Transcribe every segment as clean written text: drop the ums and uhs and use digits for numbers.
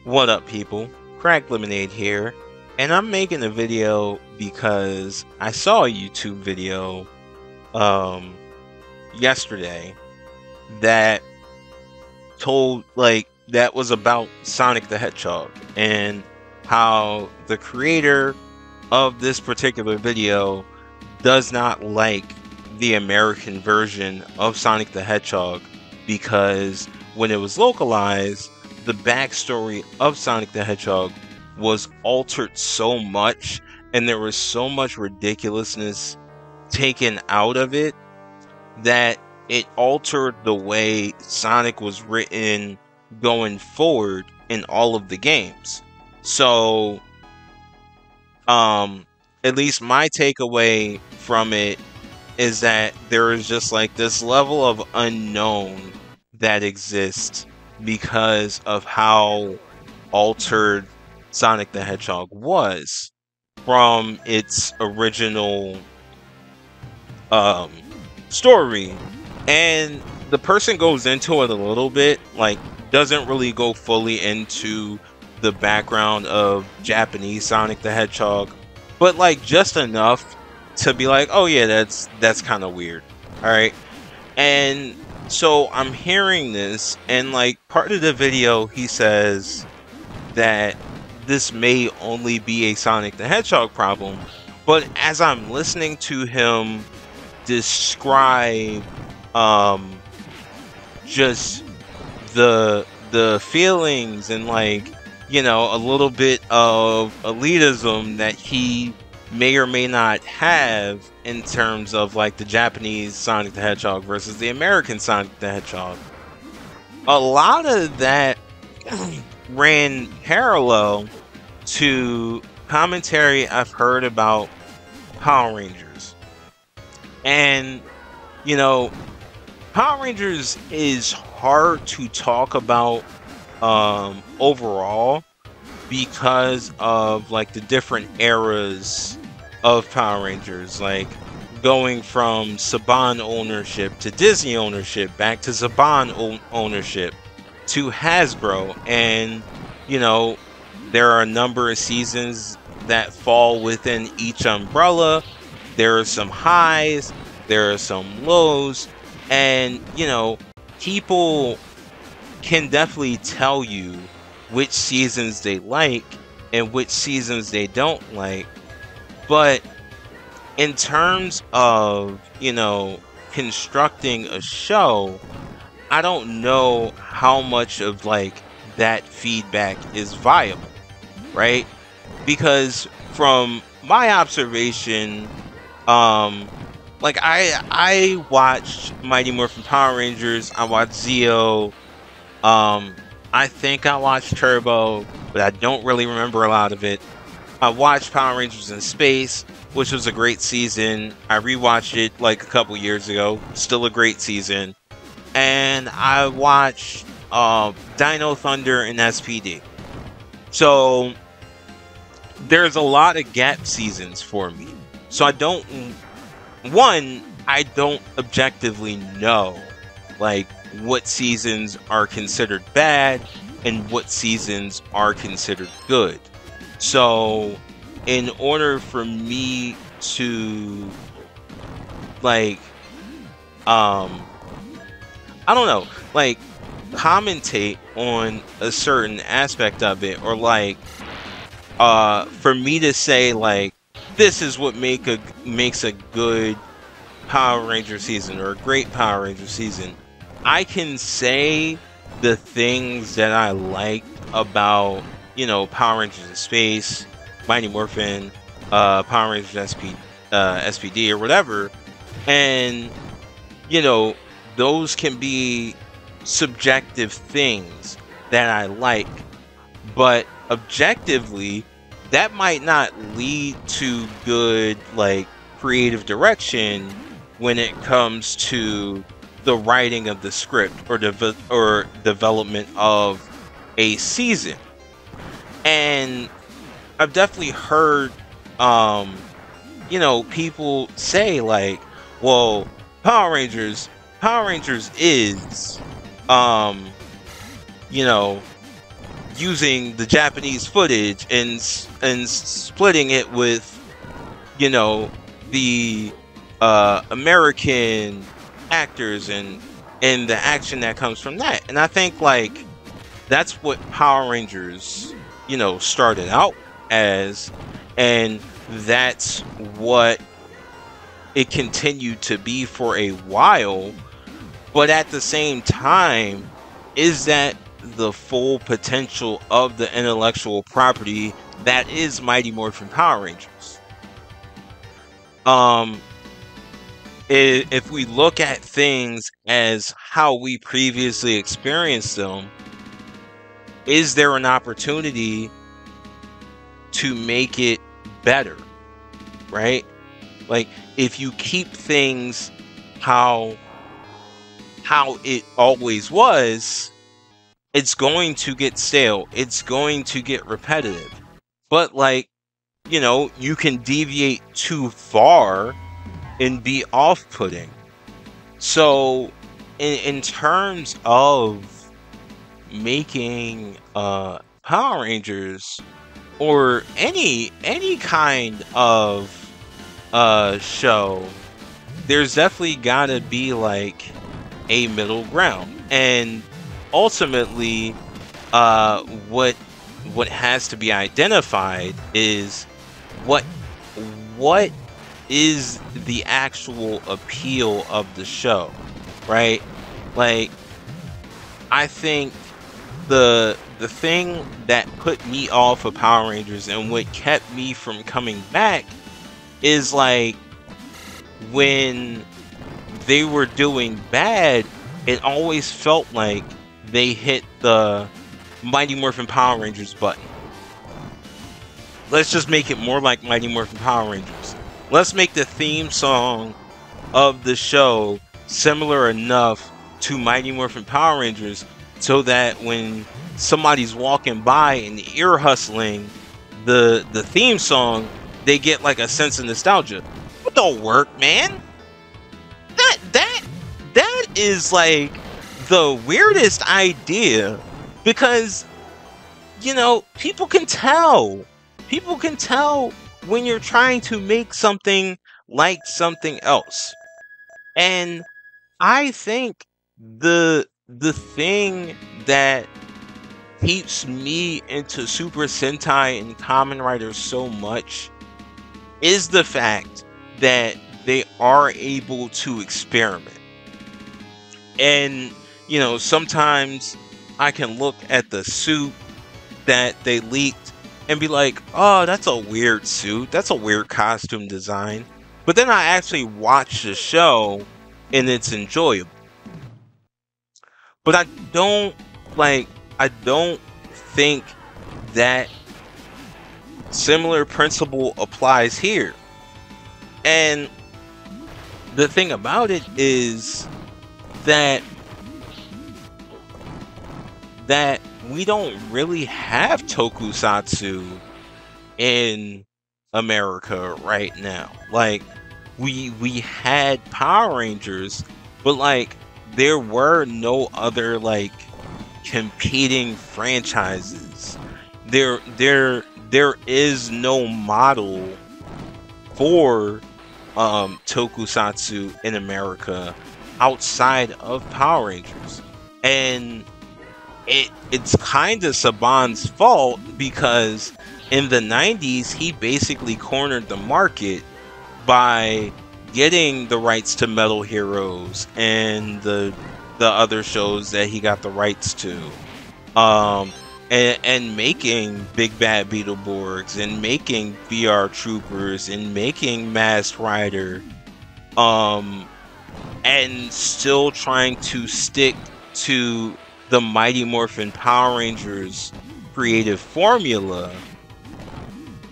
What up, people? Crack Lemonade here, and I'm making a video because I saw a YouTube video um yesterday that that was about Sonic the Hedgehog and how the creator of this particular video does not like the American version of Sonic the Hedgehog because when it was localized, the backstory of Sonic the Hedgehog was altered so much and there was so much ridiculousness taken out of it that it altered the way Sonic was written going forward in all of the games. So, at least my takeaway from it is that there is just like this level of unknown that exists because of how altered Sonic the Hedgehog was from its original story. And the person goes into it a little bit, like doesn't really go fully into the background of Japanese Sonic the Hedgehog, but like just enough to be like, oh yeah, that's kind of weird. All right. And so I'm hearing this, and like part of the video he says that this may only be a Sonic the Hedgehog problem, but as I'm listening to him describe just the feelings and like, you know, a little bit of elitism that he may or may not have in terms of like the Japanese Sonic the Hedgehog versus the American Sonic the Hedgehog, a lot of that ran parallel to commentary I've heard about Power Rangers. And, you know, Power Rangers is hard to talk about overall because of like the different eras of Power Rangers, like going from Saban ownership to Disney ownership, back to Saban ownership to Hasbro. And, you know, there are a number of seasons that fall within each umbrella. There are some highs, there are some lows, and, you know, people can definitely tell you which seasons they like and which seasons they don't like. But in terms of, you know, constructing a show, I don't know how much of like that feedback is viable, right? Because from my observation, like I watched Mighty Morphin Power Rangers, I watched Zeo, I think I watched Turbo, but I don't really remember a lot of it. I watched Power Rangers in Space, which was a great season. I rewatched it like a couple years ago, still a great season. And I watched Dino Thunder and SPD. So there's a lot of gap seasons for me. So I don't objectively know like what seasons are considered bad and what seasons are considered good. So in order for me to like I don't know, like commentate on a certain aspect of it, or like for me to say like this is what makes a good Power Ranger season or a great Power Ranger season, I can say the things that I like about, you know, Power Rangers in Space, Mighty Morphin, Power Rangers SPD or whatever, and, you know, those can be subjective things that I like, but objectively that might not lead to good like creative direction when it comes to the writing of the script or development of a season. And I've definitely heard you know, people say like, well, Power Rangers is you know, using the Japanese footage and splitting it with, you know, the American actors and the action that comes from that. And I think like that's what Power Rangers, you know, started out as, and that's what it continued to be for a while. But at the same time, is that the full potential of the intellectual property that is Mighty Morphin Power Rangers? If we look at things as how we previously experienced them, is there an opportunity to make it better, right? Like, if you keep things how it always was, it's going to get stale. It's going to get repetitive. But like, you know, you can deviate too far and be off-putting. So in terms of making Power Rangers or any kind of show, there's definitely gotta be like a middle ground. And ultimately what has to be identified is what is the actual appeal of the show, right? Like, I think the thing that put me off of Power Rangers and what kept me from coming back is like when they were doing bad, it always felt like they hit the Mighty Morphin Power Rangers button. Let's just make it more like Mighty Morphin Power Rangers. Let's make the theme song of the show similar enough to Mighty Morphin Power Rangers so that when somebody's walking by and ear hustling the theme song, they get like a sense of nostalgia. It don't work, man. That is like the weirdest idea, because, you know, people can tell when you're trying to make something like something else. And I think the thing that keeps me into Super Sentai and Kamen Rider so much is the fact that they are able to experiment. And, you know, sometimes I can look at the suit that they leaked and be like, oh, that's a weird suit. That's a weird costume design. But then I actually watch the show and it's enjoyable. But I don't think that similar principle applies here. And the thing about it is that we don't really have tokusatsu in America right now. Like, we had Power Rangers, but like there were no other like competing franchises. There is no model for tokusatsu in America outside of Power Rangers. And it's kind of Saban's fault, because in the 90s he basically cornered the market by getting the rights to Metal Heroes and the other shows that he got the rights to, and making Big Bad Beetleborgs and making VR Troopers and making Masked Rider, and still trying to stick to the Mighty Morphin Power Rangers creative formula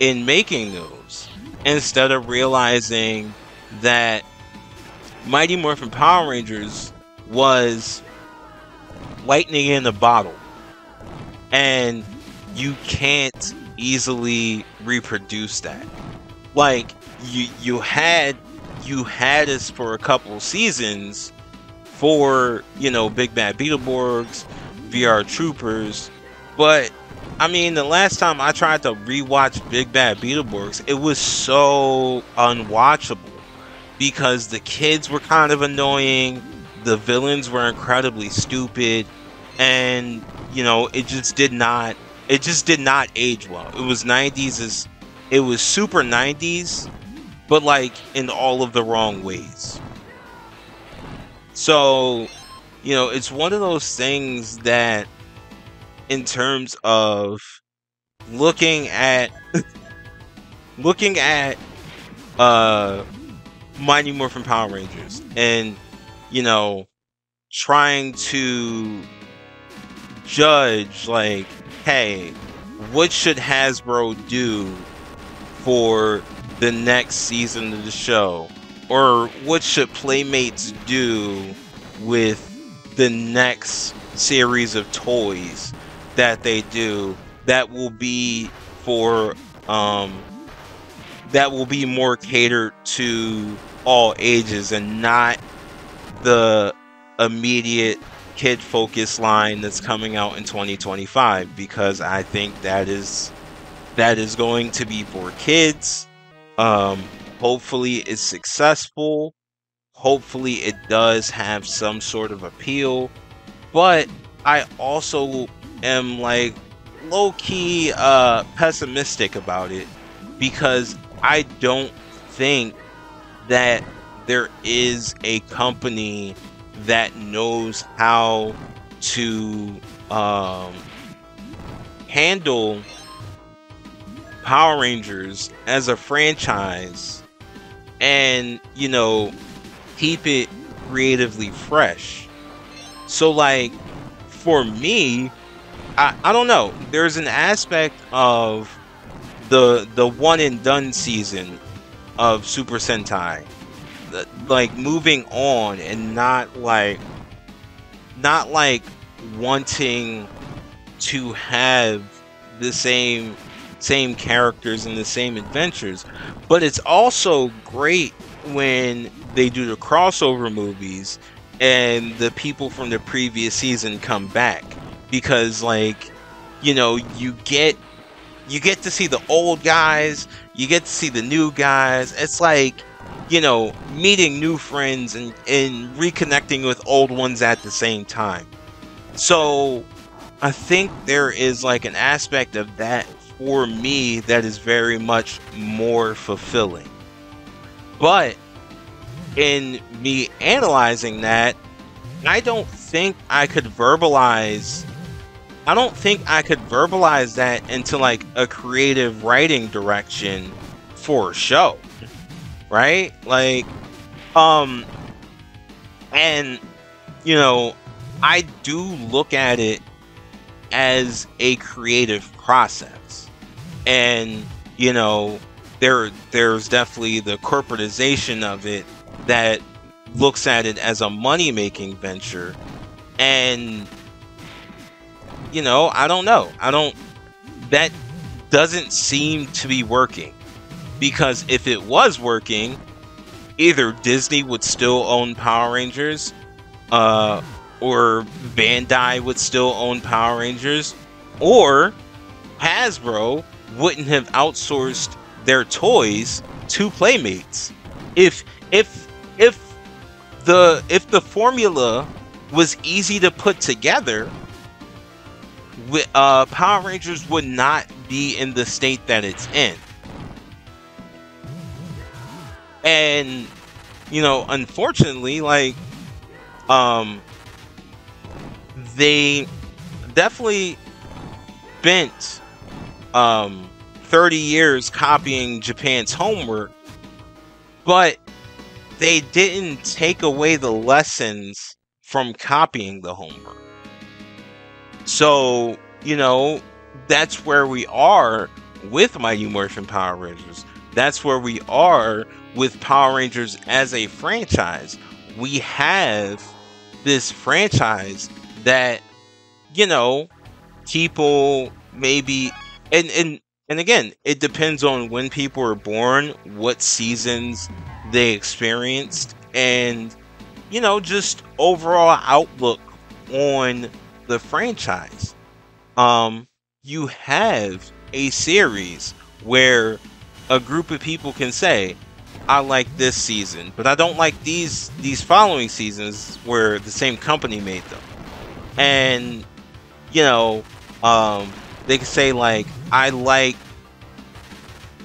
in making those, instead of realizing that Mighty Morphin Power Rangers was lightning in a bottle, and you can't easily reproduce that. Like, you had us for a couple seasons for, you know, Big Bad Beetleborgs, VR Troopers, but I mean, the last time I tried to rewatch Big Bad Beetleborgs, it was so unwatchable because the kids were kind of annoying, the villains were incredibly stupid, and it just did not age well. It was 90s is it was super 90s, but like in all of the wrong ways. So, it's one of those things that in terms of looking at looking at uh Mighty Morphin Power Rangers and you know trying to judge like, hey, what should Hasbro do for the next season of the show, or what should Playmates do with the next series of toys that they do that will be for that will be more catered to all ages and not the immediate kid focused line that's coming out in 2025, because I think that is going to be for kids. um Hopefully it's successful, hopefully it does have some sort of appeal, but I also am like low key pessimistic about it, because I don't think that there is a company that knows how to handle Power Rangers as a franchise and keep it creatively fresh. So like for me, I don't know. There's an aspect of the one and done season of Super Sentai, like moving on and not like wanting to have the same characters and the same adventures. But it's also great when they do the crossover movies and the people from the previous season come back, because like you get to see the old guys, you get to see the new guys. It's like meeting new friends and reconnecting with old ones at the same time. So I think there is like an aspect of that for me that is very much more fulfilling. But in me analyzing that, I don't think I could verbalize that into like a creative writing direction for a show, right? Like and I do look at it as a creative process. And there's definitely the corporatization of it that looks at it as a money-making venture. And I don't know. That doesn't seem to be working, because if it was working, either Disney would still own Power Rangers, or Bandai would still own Power Rangers, or Hasbro wouldn't have outsourced their toys to Playmates. If the formula was easy to put together, Power Rangers would not be in the state that it's in. And unfortunately, like they definitely spent 30 years copying Japan's homework, but they didn't take away the lessons from copying the homework. So, that's where we are with Mighty Morphin Power Rangers. That's where we are with Power Rangers as a franchise. We have this franchise that, people maybe, and again, it depends on when people were born, what seasons they experienced, and just overall outlook on the franchise. you have a series where a group of people can say, I like this season, but I don't like these following seasons where the same company made them. And you know, they can say like, I like,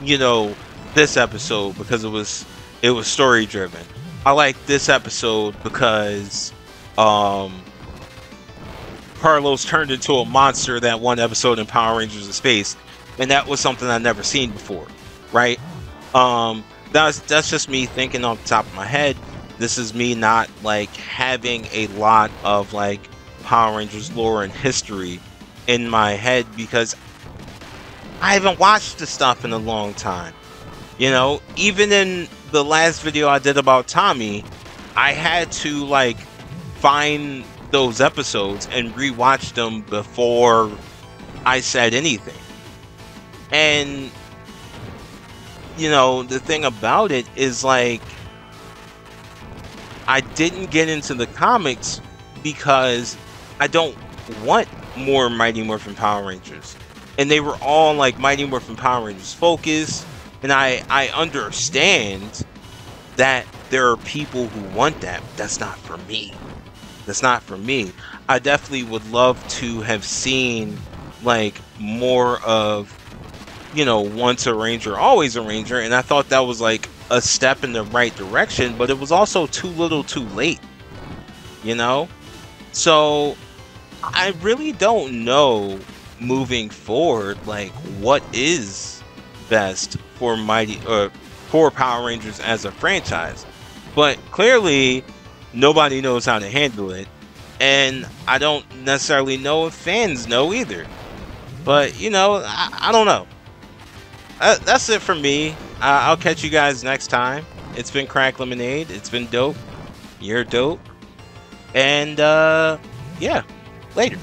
you know, this episode because it was story driven. I like this episode because um Carlos turned into a monster that one episode in Power Rangers in Space, and that was something I'd never seen before, right? That's just me thinking off the top of my head. This is me not like having a lot of like Power Rangers lore and history in my head because I haven't watched the stuff in a long time. You know, even in the last video I did about Tommy, I had to like find those episodes and rewatch them before I said anything. And you know, the thing about it is like I didn't get into the comics because I don't want more Mighty Morphin Power Rangers. And they were all like Mighty Morphin Power Rangers focused. And I understand that there are people who want that. But that's not for me. That's not for me. I definitely would love to have seen like more of, you know, once a Ranger, always a Ranger. And I thought that was like a step in the right direction, but it was also too little too late, you know? So I really don't know moving forward, like what is best for for Power Rangers as a franchise. But clearly nobody knows how to handle it, and I don't necessarily know if fans know either. But you know, I don't know. That's it for me. I'll catch you guys next time. It's been Crack Lemonade. It's been dope. You're dope. And yeah, later.